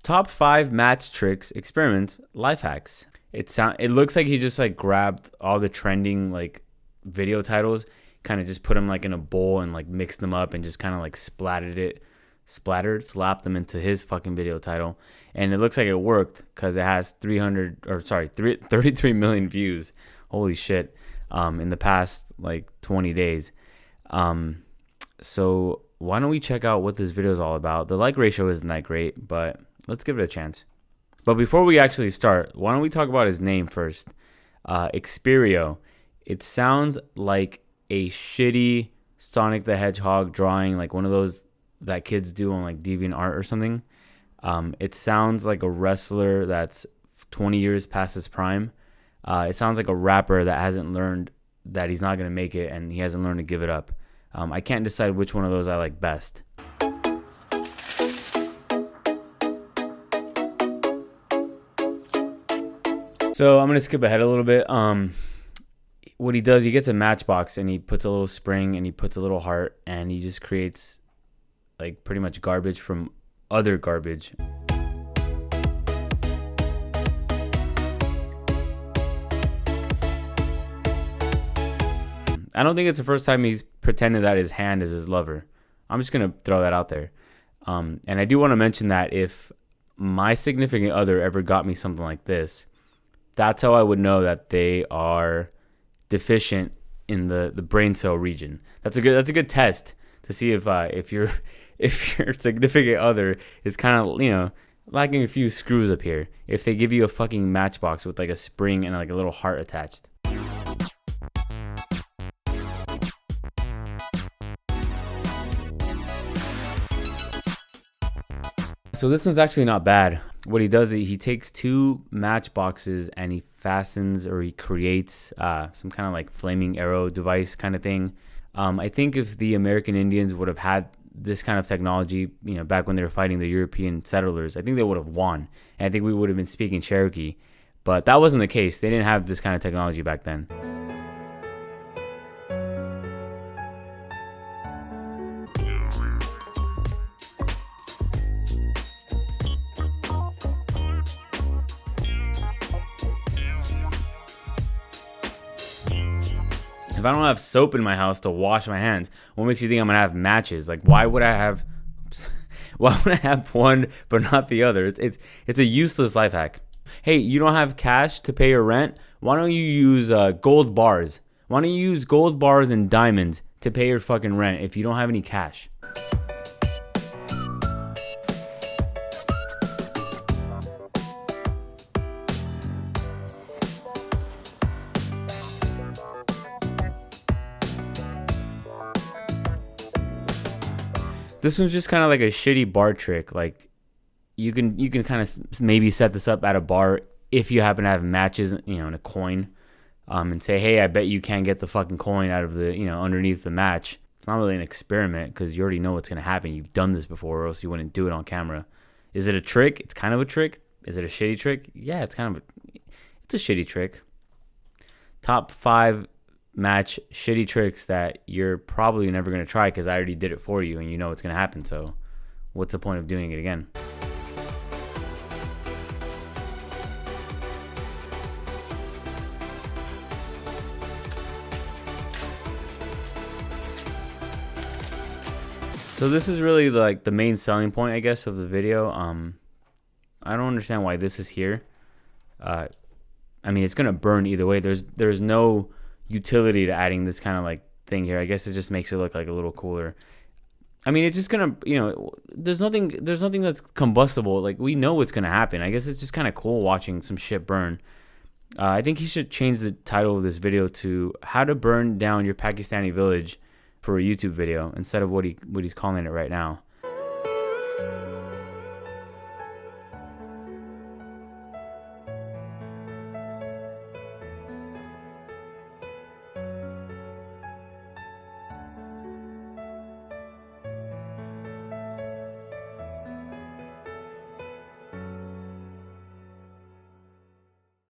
Top 5 match tricks, experiments, life hacks. It looks like he just like grabbed all the trending like video titles, kind of just put them like in a bowl and like mixed them up and just kind of like slapped them into his fucking video title. And it looks like it worked because it has 33 million views. Holy shit. In the past like 20 days. So why don't we check out what this video is all about? The like ratio isn't that great, but let's give it a chance. But before we actually start, why don't we talk about his name first? X-perio. It sounds like a shitty Sonic the Hedgehog drawing, like one of those that kids do on like DeviantArt or something. It sounds like a wrestler that's 20 years past his prime. It sounds like a rapper that hasn't learned that he's not going to make it and he hasn't learned to give it up. I can't decide which one of those I like best. So I'm going to skip ahead a little bit. What he does, he gets a matchbox and he puts a little spring and he puts a little heart and he just creates like pretty much garbage from other garbage. I don't think it's the first time he's pretended that his hand is his lover. I'm just going to throw that out there. And I do want to mention that if my significant other ever got me something like this, that's how I would know that they are deficient in the brain cell region. That's a good test to see if your significant other is kind of, you know, lacking a few screws up here. If they give you a fucking matchbox with like a spring and like a little heart attached. So this one's actually not bad. What he does is he takes 2 matchboxes and he fastens or he creates some kind of like flaming arrow device kind of thing. I think if the American Indians would have had this kind of technology, you know, back when they were fighting the European settlers, I think they would have won. And I think we would have been speaking Cherokee. But that wasn't the case. They didn't have this kind of technology back then. If I don't have soap in my house to wash my hands, what makes you think I'm gonna have matches? Like, why would I have one but not the other? It's a useless life hack. Hey, you don't have cash to pay your rent? Why don't you use gold bars? Why don't you use gold bars and diamonds to pay your fucking rent if you don't have any cash? This one's just kind of like a shitty bar trick. Like you can kind of maybe set this up at a bar if you happen to have matches, you know, and a coin, and say, hey, I bet you can't get the fucking coin out of the, you know, underneath the match. It's not really an experiment because you already know what's gonna happen. You've done this before, or else you wouldn't do it on camera. Is it a trick? It's kind of a trick. Is it a shitty trick? Yeah, it's a shitty trick. Top 5 match shitty tricks that you're probably never going to try because I already did it for you and you know what's going to happen, so what's the point of doing it again? So this is really like the main selling point, I guess, of the video. I don't understand why this is here. I mean, it's going to burn either way. There's no utility to adding this kind of like thing here. I guess it just makes it look like a little cooler. I mean, it's just gonna, you know, there's nothing that's combustible. Like, we know what's gonna happen. I guess it's just kind of cool watching some shit burn. I think he should change the title of this video to "How to Burn Down Your Pakistani Village" for a YouTube video instead of what he's calling it right now.